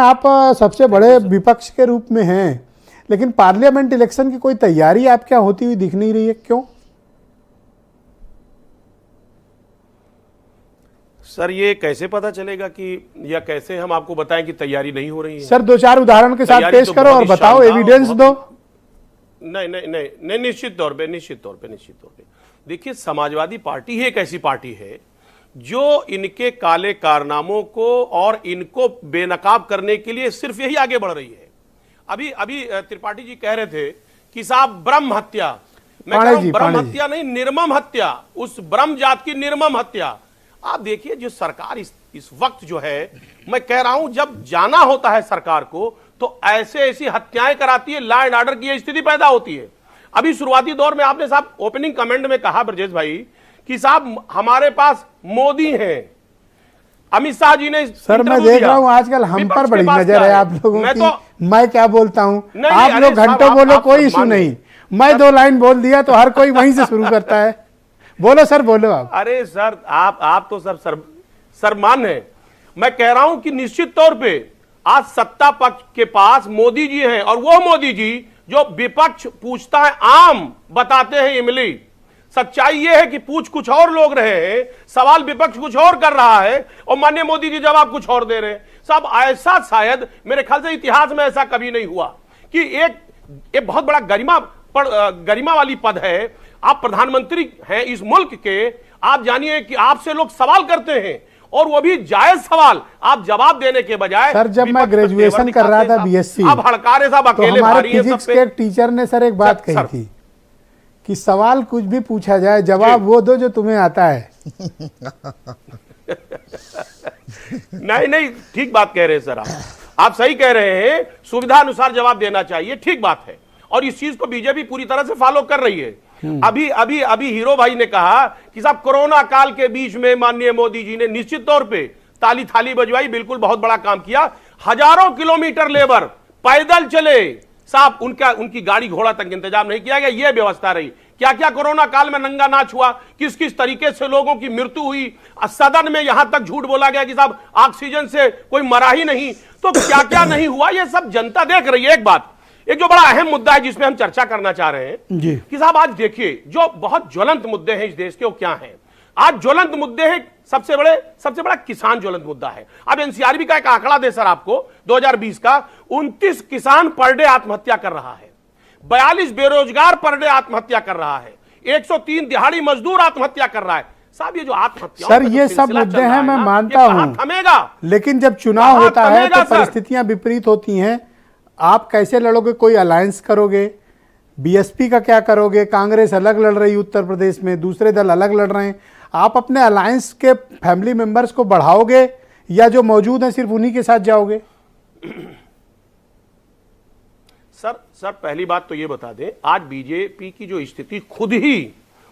आप सबसे बड़े विपक्ष के रूप में हैं, लेकिन पार्लियामेंट इलेक्शन की कोई तैयारी आप क्या होती हुई दिख नहीं रही है, क्यों? सर ये कैसे पता चलेगा कि, या कैसे हम आपको बताएं कि तैयारी नहीं हो रही है? सर 2-4 उदाहरण के साथ पेश करो और बताओ, एविडेंस दो। नहीं, निश्चित तौर पे देखिए, समाजवादी पार्टी ही एक ऐसी पार्टी है जो इनके काले कारनामों को और इनको बेनकाब करने के लिए सिर्फ यही आगे बढ़ रही है। अभी त्रिपाठी जी कह रहे थे कि साहब ब्रह्म हत्या, मैं कह रहा हूं ब्रह्म हत्या नहीं, निर्मम हत्या, उस ब्रह्म जात की निर्मम हत्या। आप देखिए जो सरकार इस वक्त जो है, मैं कह रहा हूं जब जाना होता है सरकार को तो ऐसी हत्याएं कराती है, लॉ एंड ऑर्डर की स्थिति पैदा होती है। अभी शुरुआती दौर में आपने साहब ओपनिंग कमेंट में कहा ब्रजेश भाई कि साहब हमारे पास मोदी हैं, अमित शाह जी ने। सर मैं देख रहा हूं आजकल हम पर बड़ी नजर है आप लोगों की। मैं क्या बोलता हूं, आप लोग घंटों बोलो, कोई इशू नहीं। मैं 2 लाइन बोल दिया तो हर कोई वहीं से शुरू करता है। बोलो सर, बोलो आप। अरे सर आप तो सरमान है। मैं कह रहा हूं कि निश्चित तौर पे आज सत्ता पक्ष के पास मोदी जी हैं, और वो मोदी जी जो विपक्ष पूछता है आम बताते हैं इमली। सच्चाई ये है कि पूछ कुछ और लोग रहे हैं, सवाल विपक्ष कुछ और कर रहा है और माननीय मोदी जी जवाब कुछ और दे रहे हैं। साहब ऐसा शायद मेरे ख्याल से इतिहास में ऐसा कभी नहीं हुआ कि एक बहुत बड़ा गरिमा वाली पद है, आप प्रधानमंत्री हैं इस मुल्क के, आप जानिए कि आपसे लोग सवाल करते हैं और वो भी जायज सवाल, आप जवाब देने के बजाय। सर जब मैं ग्रेजुएशन कर रहा था बीएससी, अब हड़कारे साहब अकेले हमारे फिजिक्स के एक टीचर ने सर एक बात कही थी कि सवाल कुछ भी पूछा जाए, जवाब वो दो जो तुम्हें आता है। नहीं, ठीक बात कह रहे हैं सर, आप सही कह रहे हैं, सुविधा अनुसार जवाब देना चाहिए, ठीक बात है, और इस चीज को बीजेपी पूरी तरह से फॉलो कर रही है। अभी हीरो भाई ने कहा कि साहब कोरोना काल के बीच में माननीय मोदी जी ने निश्चित तौर पे ताली थाली बजवाई, बिल्कुल बहुत बड़ा काम किया। हजारों किलोमीटर लेबर पैदल चले साहब, उनकी गाड़ी घोड़ा तक इंतजाम नहीं किया गया, यह व्यवस्था रही। क्या क्या कोरोना काल में नंगा नाच हुआ, किस किस तरीके से लोगों की मृत्यु हुई, सदन में यहां तक झूठ बोला गया कि साहब ऑक्सीजन से कोई मरा ही नहीं, तो क्या क्या नहीं हुआ, यह सब जनता देख रही है। एक जो बड़ा अहम मुद्दा है जिसमें हम चर्चा करना चाह रहे हैं जी कि साहब आज देखिए जो बहुत ज्वलंत मुद्दे हैं इस देश के, वो क्या हैं? आज ज्वलंत मुद्दे हैं, सबसे बड़ा किसान ज्वलंत मुद्दा है। अब एनसीआरबी का एक आंकड़ा दे सर आपको 2020 का, 29 किसान पर डे आत्महत्या कर रहा है, 42 बेरोजगार पर डे आत्महत्या कर रहा है, 103 दिहाड़ी मजदूर आत्महत्या कर रहा है। साहब ये जो आत्महत्या, सर ये सब मुद्दे हैं, मैं मानता हूं, थमेगा, लेकिन जब चुनाव होता है तो परिस्थितियां विपरीत होती हैं। आप कैसे लड़ोगे? कोई अलायंस करोगे? बीएसपी का क्या करोगे? कांग्रेस अलग लड़ रही उत्तर प्रदेश में, दूसरे दल अलग लड़ रहे हैं। आप अपने अलायंस के फैमिली मेंबर्स को बढ़ाओगे या जो मौजूद हैं सिर्फ उन्हीं के साथ जाओगे? सर पहली बात तो ये बता दें, आज बीजेपी की जो स्थिति खुद ही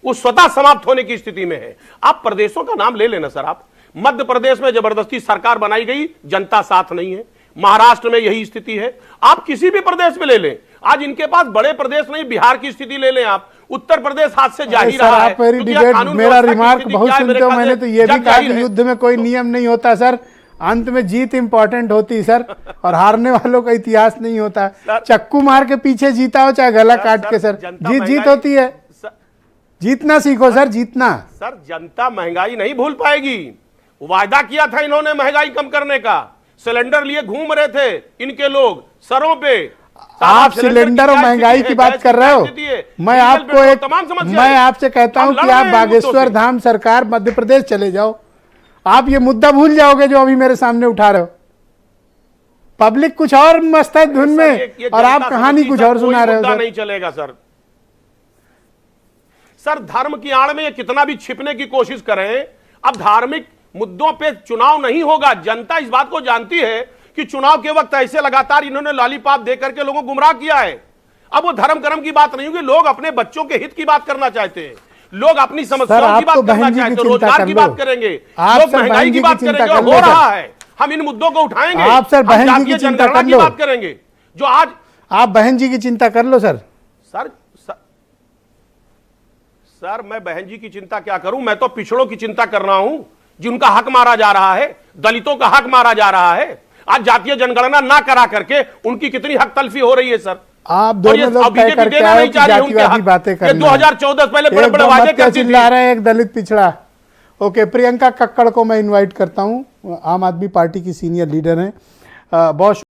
वो स्वतः समाप्त होने की स्थिति में है। आप प्रदेशों का नाम ले लेना सर, आप मध्य प्रदेश में जबरदस्ती सरकार बनाई गई, जनता साथ नहीं है। महाराष्ट्र में यही स्थिति है। आप किसी भी प्रदेश में ले लें, आज इनके पास बड़े प्रदेश नहीं, बिहार की स्थिति ले लें आप, उत्तर प्रदेश हाथ से जा ही रहा है। मेरा रिमार्क बहुत सुनते हो, मैंने तो ये भी कहा कि युद्ध में कोई नियम नहीं होता सर, अंत में जीत इंपॉर्टेंट होती सर, और हारने वालों का इतिहास नहीं होता। चक्कू मार के पीछे जीता हो चाहे गला काट के, सर जीत होती है। जीतना सीखो सर, जीतना। सर जनता महंगाई नहीं भूल पाएगी। वायदा किया था इन्होंने महंगाई कम करने का, सिलेंडर लिए घूम रहे थे इनके लोग सरों पे। आप सिलेंडर और महंगाई की बात कर रहे हो, मैं आपसे कहता हूं कि आप बागेश्वर धाम सरकार मध्य प्रदेश चले जाओ, आप ये मुद्दा भूल जाओगे जो अभी मेरे सामने उठा रहे हो। पब्लिक कुछ और मस्त है धुन में और आप कहानी कुछ और सुना रहे हो। नहीं चलेगा सर धर्म की आड़ में ये कितना भी छिपने की कोशिश करें, अब धार्मिक मुद्दों पे चुनाव नहीं होगा। जनता इस बात को जानती है कि चुनाव के वक्त ऐसे लगातार इन्होंने लॉलीपॉप दे करके लोगों को गुमराह किया है। अब वो धर्म कर्म की बात नहीं होगी, लोग अपने बच्चों के हित की बात करना चाहते हैं, लोग अपनी समस्याओं की बात करना चाहते हैं, रोजगार की बात करेंगे, लोग महंगाई की बात करेंगे। हो रहा है, हम इन मुद्दों को उठाएंगे। आप सर बहन जी की चिंता कर लो, बात करेंगे जो आज आप बहन जी की चिंता कर लो सर। सर मैं बहन जी की चिंता क्या करूं, मैं तो पिछड़ों की चिंता कर रहा हूं जिनका हक मारा जा रहा है, दलितों का हक मारा जा रहा है। आज जातीय जनगणना ना करा करके उनकी कितनी हक तलफी हो रही है सर। आप और ये दोनों लोग तय बीजेपी करके देना आए नहीं कि चाह रही उनके जातिवादी हक। बातें ये करना 2014 पहले बड़े बड़े वादे करती थी। चिल्ला रहे हैं एक दलित पिछड़ा। ओके, प्रियंका कक्कड़ को मैं इनवाइट करता हूं, आम आदमी पार्टी की सीनियर लीडर हैं। बहुत